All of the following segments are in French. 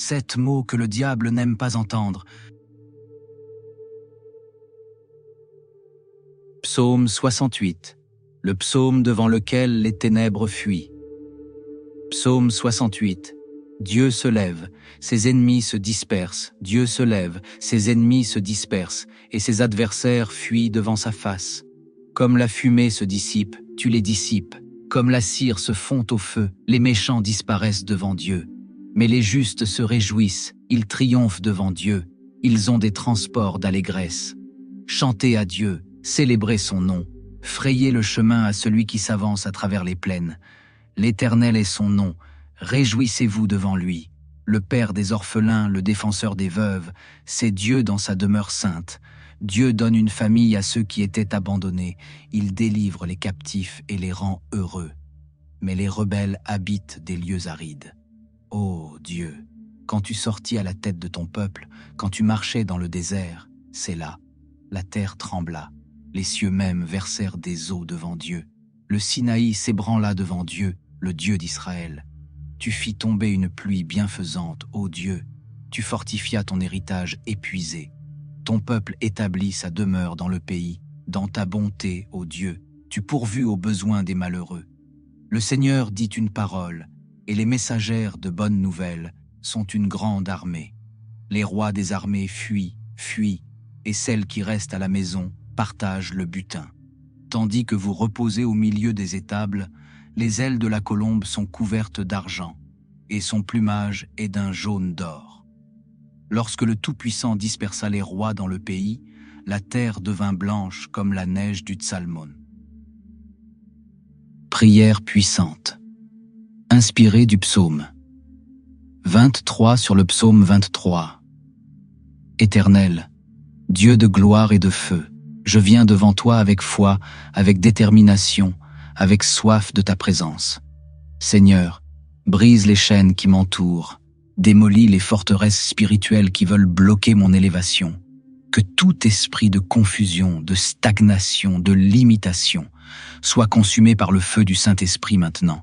7 mots que le diable n'aime pas entendre. Psaume 68. Le psaume devant lequel les ténèbres fuient. Psaume 68. Dieu se lève, ses ennemis se dispersent. Dieu se lève, ses ennemis se dispersent, et ses adversaires fuient devant sa face. Comme la fumée se dissipe, tu les dissipes. Comme la cire se fond au feu, les méchants disparaissent devant Dieu. Mais les justes se réjouissent, ils triomphent devant Dieu. Ils ont des transports d'allégresse. Chantez à Dieu, célébrez son nom. Frayez le chemin à celui qui s'avance à travers les plaines. L'Éternel est son nom, réjouissez-vous devant lui. Le Père des orphelins, le défenseur des veuves, c'est Dieu dans sa demeure sainte. Dieu donne une famille à ceux qui étaient abandonnés. Il délivre les captifs et les rend heureux. Mais les rebelles habitent des lieux arides. Ô Dieu, quand tu sortis à la tête de ton peuple, quand tu marchais dans le désert, c'est là. La terre trembla, les cieux même versèrent des eaux devant Dieu. Le Sinaï s'ébranla devant Dieu, le Dieu d'Israël. Tu fis tomber une pluie bienfaisante, ô Dieu. Tu fortifias ton héritage épuisé. Ton peuple établit sa demeure dans le pays. Dans ta bonté, ô Dieu, tu pourvus aux besoins des malheureux. Le Seigneur dit une parole, et les messagères de bonnes nouvelles sont une grande armée. Les rois des armées fuient, et celles qui restent à la maison partagent le butin. Tandis que vous reposez au milieu des étables, les ailes de la colombe sont couvertes d'argent, et son plumage est d'un jaune d'or. Lorsque le Tout-Puissant dispersa les rois dans le pays, la terre devint blanche comme la neige du Tsalmon. Prière puissante. Inspirée du psaume 23 sur le psaume 23. Éternel, Dieu de gloire et de feu, je viens devant toi avec foi, avec détermination, avec soif de ta présence. Seigneur, brise les chaînes qui m'entourent, démolis les forteresses spirituelles qui veulent bloquer mon élévation. Que tout esprit de confusion, de stagnation, de limitation soit consumé par le feu du Saint-Esprit maintenant.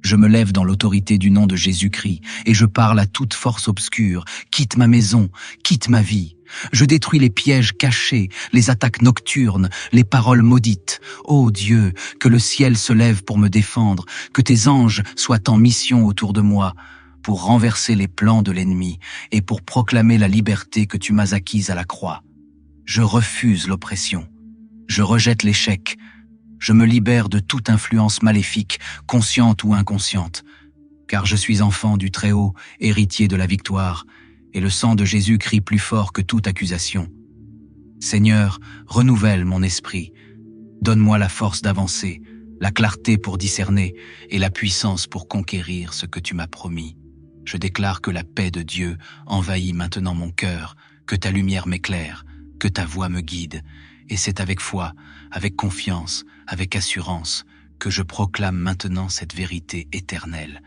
Je me lève dans l'autorité du nom de Jésus-Christ et je parle à toute force obscure. Quitte ma maison, quitte ma vie. Je détruis les pièges cachés, les attaques nocturnes, les paroles maudites. Ô Dieu, que le ciel se lève pour me défendre, que tes anges soient en mission autour de moi, pour renverser les plans de l'ennemi et pour proclamer la liberté que tu m'as acquise à la croix. Je refuse l'oppression. Je rejette l'échec. Je me libère de toute influence maléfique, consciente ou inconsciente, car je suis enfant du Très-Haut, héritier de la victoire, et le sang de Jésus crie plus fort que toute accusation. Seigneur, renouvelle mon esprit. Donne-moi la force d'avancer, la clarté pour discerner et la puissance pour conquérir ce que tu m'as promis. Je déclare que la paix de Dieu envahit maintenant mon cœur, que ta lumière m'éclaire, que ta voix me guide, et c'est avec foi, avec confiance, avec assurance, que je proclame maintenant cette vérité éternelle.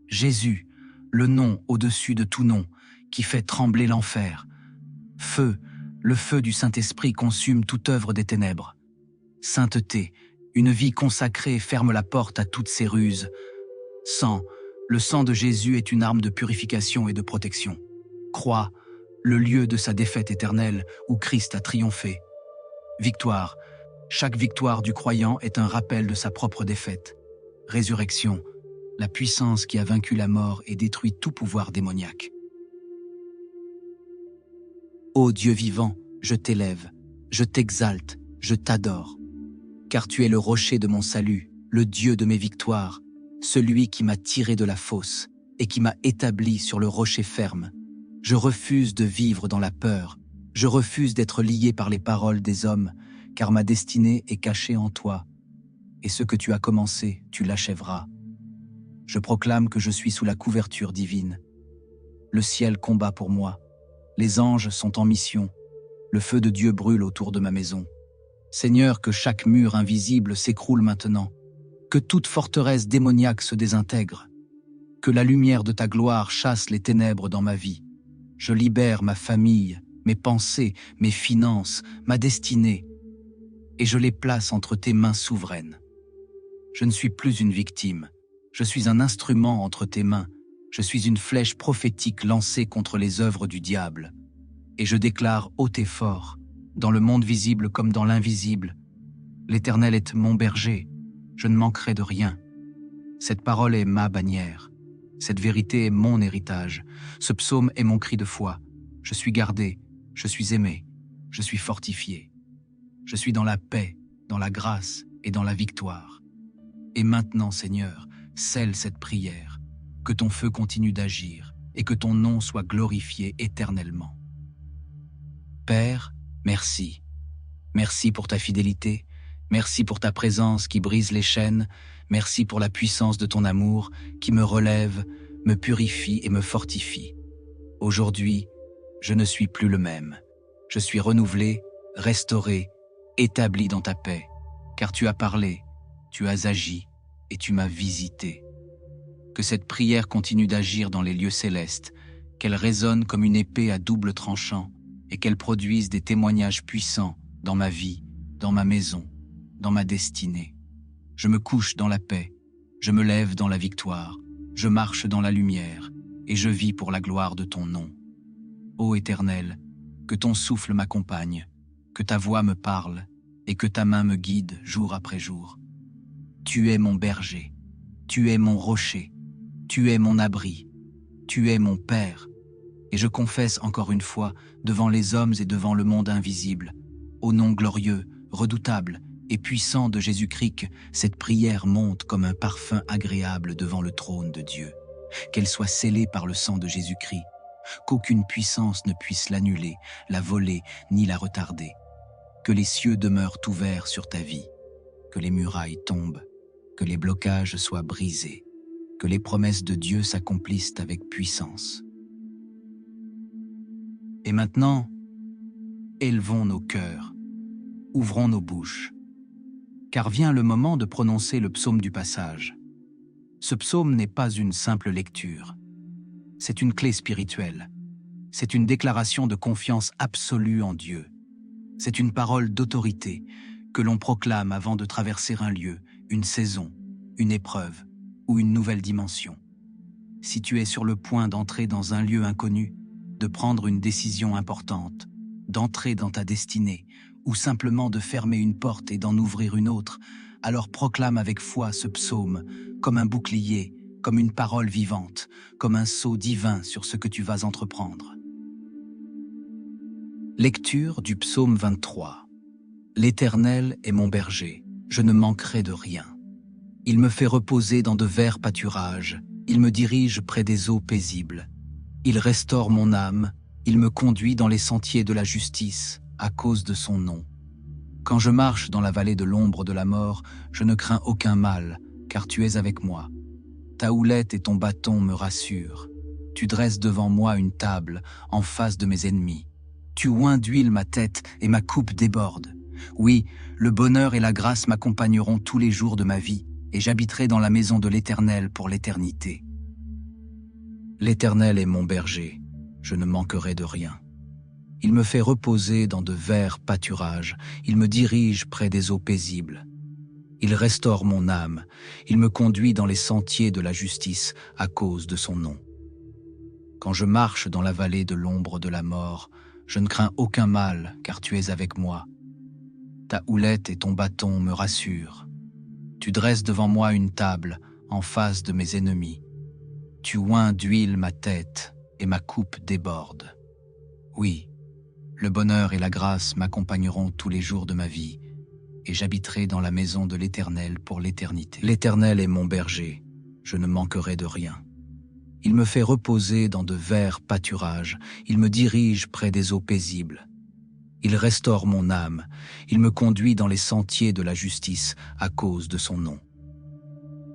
Jésus, le nom au-dessus de tout nom, qui fait trembler l'enfer. Feu, le feu du Saint-Esprit consume toute œuvre des ténèbres. Sainteté, une vie consacrée ferme la porte à toutes ces ruses. Sang, le sang de Jésus est une arme de purification et de protection. Croix, le lieu de sa défaite éternelle où Christ a triomphé. Victoire, chaque victoire du croyant est un rappel de sa propre défaite. Résurrection, la puissance qui a vaincu la mort et détruit tout pouvoir démoniaque. Ô Dieu vivant, je t'élève, je t'exalte, je t'adore, car tu es le rocher de mon salut, le Dieu de mes victoires, celui qui m'a tiré de la fosse et qui m'a établi sur le rocher ferme. Je refuse de vivre dans la peur, je refuse d'être lié par les paroles des hommes, car ma destinée est cachée en toi, et ce que tu as commencé, tu l'achèveras. Je proclame que je suis sous la couverture divine. Le ciel combat pour moi, les anges sont en mission, le feu de Dieu brûle autour de ma maison. Seigneur, que chaque mur invisible s'écroule maintenant, que toute forteresse démoniaque se désintègre, que la lumière de ta gloire chasse les ténèbres dans ma vie. Je libère ma famille, mes pensées, mes finances, ma destinée, et je les place entre tes mains souveraines. Je ne suis plus une victime, je suis un instrument entre tes mains, Je suis une flèche prophétique lancée contre les œuvres du diable. Et je déclare haut et fort, dans le monde visible comme dans l'invisible, l'Éternel est mon berger, je ne manquerai de rien. Cette parole est ma bannière. Cette vérité est mon héritage. Ce psaume est mon cri de foi. Je suis gardé, je suis aimé, je suis fortifié. Je suis dans la paix, dans la grâce et dans la victoire. Et maintenant, Seigneur, scelle cette prière, que ton feu continue d'agir et que ton nom soit glorifié éternellement. Père, merci. Merci pour ta fidélité, merci pour ta présence qui brise les chaînes, merci pour la puissance de ton amour qui me relève, me purifie et me fortifie. Aujourd'hui, je ne suis plus le même. Je suis renouvelé, restauré, établi dans ta paix, car tu as parlé, tu as agi et tu m'as visité. Que cette prière continue d'agir dans les lieux célestes, qu'elle résonne comme une épée à double tranchant et qu'elle produise des témoignages puissants dans ma vie, dans ma maison, dans ma destinée. Je me couche dans la paix, je me lève dans la victoire, je marche dans la lumière et je vis pour la gloire de ton nom. Ô Éternel, que ton souffle m'accompagne, que ta voix me parle et que ta main me guide jour après jour. Tu es mon berger, tu es mon rocher, tu es mon abri, tu es mon Père. Et je confesse encore une fois, devant les hommes et devant le monde invisible, au nom glorieux, redoutable et puissant de Jésus-Christ, que cette prière monte comme un parfum agréable devant le trône de Dieu. Qu'elle soit scellée par le sang de Jésus-Christ, qu'aucune puissance ne puisse l'annuler, la voler ni la retarder. Que les cieux demeurent ouverts sur ta vie, que les murailles tombent, que les blocages soient brisés, que les promesses de Dieu s'accomplissent avec puissance. Et maintenant, élevons nos cœurs, ouvrons nos bouches, car vient le moment de prononcer le psaume du passage. Ce psaume n'est pas une simple lecture, c'est une clé spirituelle, c'est une déclaration de confiance absolue en Dieu, c'est une parole d'autorité que l'on proclame avant de traverser un lieu, une saison, une épreuve ou une nouvelle dimension. Si tu es sur le point d'entrer dans un lieu inconnu, de prendre une décision importante, d'entrer dans ta destinée, ou simplement de fermer une porte et d'en ouvrir une autre, alors proclame avec foi ce psaume, comme un bouclier, comme une parole vivante, comme un sceau divin sur ce que tu vas entreprendre. Lecture du psaume 23. L'Éternel est mon berger, je ne manquerai de rien. Il me fait reposer dans de verts pâturages, il me dirige près des eaux paisibles. Il restaure mon âme, il me conduit dans les sentiers de la justice, à cause de son nom. Quand je marche dans la vallée de l'ombre de la mort, je ne crains aucun mal, car tu es avec moi. Ta houlette et ton bâton me rassurent. Tu dresses devant moi une table, en face de mes ennemis. Tu oins d'huile ma tête et ma coupe déborde. Oui, le bonheur et la grâce m'accompagneront tous les jours de ma vie, et j'habiterai dans la maison de l'Éternel pour l'éternité. L'Éternel est mon berger, je ne manquerai de rien. Il me fait reposer dans de verts pâturages, il me dirige près des eaux paisibles. Il restaure mon âme, il me conduit dans les sentiers de la justice à cause de son nom. Quand je marche dans la vallée de l'ombre de la mort, je ne crains aucun mal, car tu es avec moi. Ta houlette et ton bâton me rassurent. Tu dresses devant moi une table, en face de mes ennemis. Tu oins d'huile ma tête et ma coupe déborde. Oui, le bonheur et la grâce m'accompagneront tous les jours de ma vie, et j'habiterai dans la maison de l'Éternel pour l'éternité. L'Éternel est mon berger, je ne manquerai de rien. Il me fait reposer dans de verts pâturages, il me dirige près des eaux paisibles. Il restaure mon âme, il me conduit dans les sentiers de la justice à cause de son nom.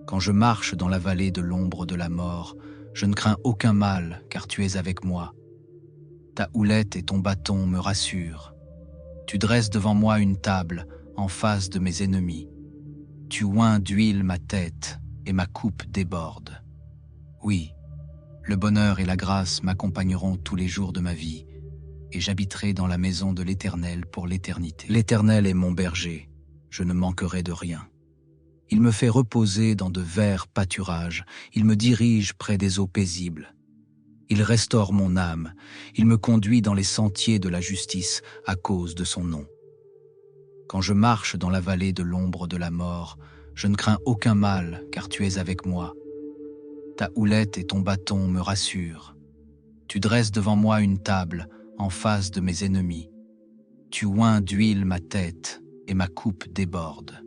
Quand je marche dans la vallée de l'ombre de la mort, je ne crains aucun mal, car tu es avec moi. Ta houlette et ton bâton me rassurent. Tu dresses devant moi une table, en face de mes ennemis. Tu oins d'huile ma tête, et ma coupe déborde. Oui, le bonheur et la grâce m'accompagneront tous les jours de ma vie, et j'habiterai dans la maison de l'Éternel pour l'éternité. L'Éternel est mon berger, je ne manquerai de rien. Il me fait reposer dans de verts pâturages, il me dirige près des eaux paisibles. Il restaure mon âme, il me conduit dans les sentiers de la justice à cause de son nom. Quand je marche dans la vallée de l'ombre de la mort, je ne crains aucun mal, car tu es avec moi. Ta houlette et ton bâton me rassurent. Tu dresses devant moi une table en face de mes ennemis. Tu oins d'huile ma tête et ma coupe déborde.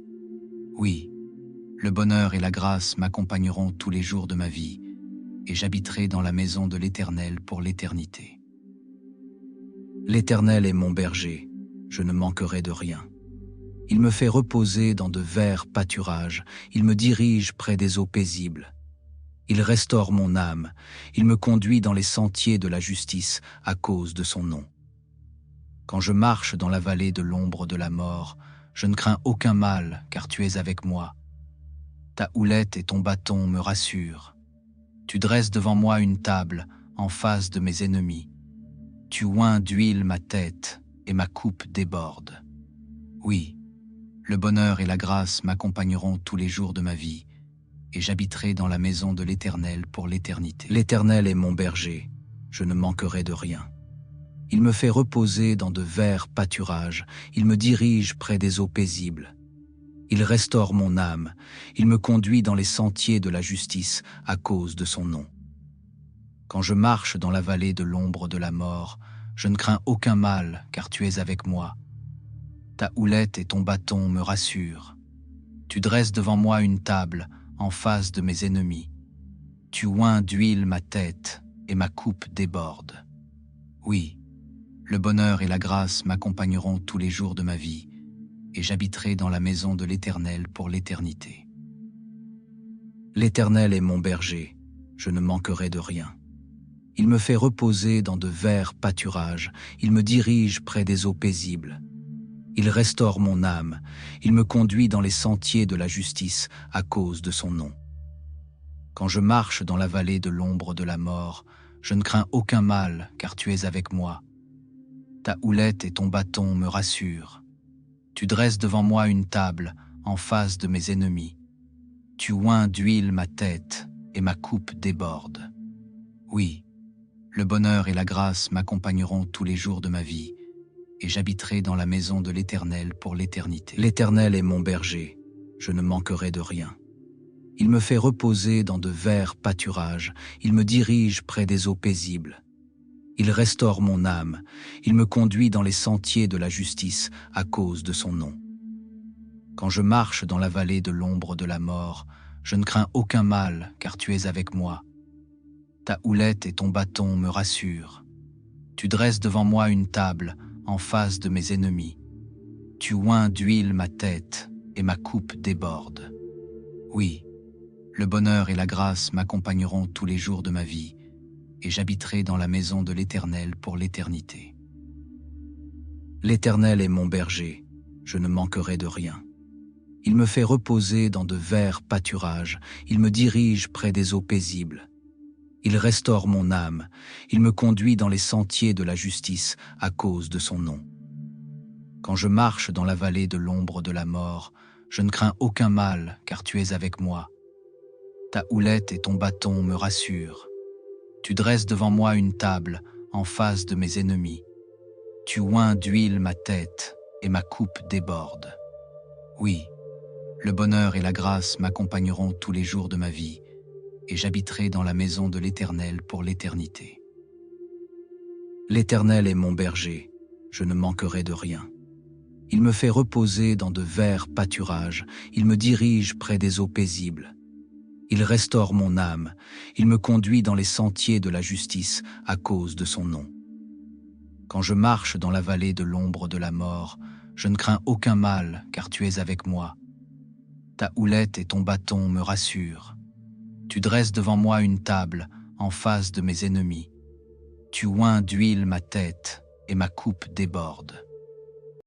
Oui, le bonheur et la grâce m'accompagneront tous les jours de ma vie, et j'habiterai dans la maison de l'Éternel pour l'éternité. L'Éternel est mon berger, je ne manquerai de rien. Il me fait reposer dans de verts pâturages, il me dirige près des eaux paisibles. Il restaure mon âme, il me conduit dans les sentiers de la justice à cause de son nom. Quand je marche dans la vallée de l'ombre de la mort, je ne crains aucun mal, car tu es avec moi. Ta houlette et ton bâton me rassurent. Tu dresses devant moi une table en face de mes ennemis. Tu oins d'huile ma tête et ma coupe déborde. Oui, le bonheur et la grâce m'accompagneront tous les jours de ma vie, et j'habiterai dans la maison de l'Éternel pour l'éternité. L'Éternel est mon berger, je ne manquerai de rien. Il me fait reposer dans de verts pâturages, il me dirige près des eaux paisibles. Il restaure mon âme, il me conduit dans les sentiers de la justice à cause de son nom. Quand je marche dans la vallée de l'ombre de la mort, je ne crains aucun mal, car tu es avec moi. Ta houlette et ton bâton me rassurent. Tu dresses devant moi une table en face de mes ennemis. Tu oins d'huile ma tête et ma coupe déborde. Oui, le bonheur et la grâce m'accompagneront tous les jours de ma vie, et j'habiterai dans la maison de l'Éternel pour l'éternité. L'Éternel est mon berger, je ne manquerai de rien. Il me fait reposer dans de verts pâturages, il me dirige près des eaux paisibles. Il restaure mon âme, il me conduit dans les sentiers de la justice à cause de son nom. Quand je marche dans la vallée de l'ombre de la mort, je ne crains aucun mal, car tu es avec moi. Ta houlette et ton bâton me rassurent. Tu dresses devant moi une table en face de mes ennemis. Tu oins d'huile ma tête et ma coupe déborde. Oui, le bonheur et la grâce m'accompagneront tous les jours de ma vie, et j'habiterai dans la maison de l'Éternel pour l'éternité. L'Éternel est mon berger, je ne manquerai de rien. Il me fait reposer dans de verts pâturages, il me dirige près des eaux paisibles. Il restaure mon âme, il me conduit dans les sentiers de la justice à cause de son nom. Quand je marche dans la vallée de l'ombre de la mort, je ne crains aucun mal, car tu es avec moi. Ta houlette et ton bâton me rassurent. Tu dresses devant moi une table en face de mes ennemis. Tu oins d'huile ma tête et ma coupe déborde. Oui, le bonheur et la grâce m'accompagneront tous les jours de ma vie, et j'habiterai dans la maison de l'Éternel pour l'éternité. L'Éternel est mon berger, je ne manquerai de rien. Il me fait reposer dans de verts pâturages, il me dirige près des eaux paisibles. Il restaure mon âme, il me conduit dans les sentiers de la justice à cause de son nom. Quand je marche dans la vallée de l'ombre de la mort, je ne crains aucun mal, car tu es avec moi. Ta houlette et ton bâton me rassurent. Tu dresses devant moi une table en face de mes ennemis. Tu oins d'huile ma tête et ma coupe déborde. Oui, le bonheur et la grâce m'accompagneront tous les jours de ma vie, et j'habiterai dans la maison de l'Éternel pour l'éternité. L'Éternel est mon berger, je ne manquerai de rien. Il me fait reposer dans de verts pâturages, il me dirige près des eaux paisibles. Il restaure mon âme, il me conduit dans les sentiers de la justice à cause de son nom. Quand je marche dans la vallée de l'ombre de la mort, je ne crains aucun mal, car tu es avec moi. Ta houlette et ton bâton me rassurent. Tu dresses devant moi une table en face de mes ennemis. Tu oins d'huile ma tête et ma coupe déborde.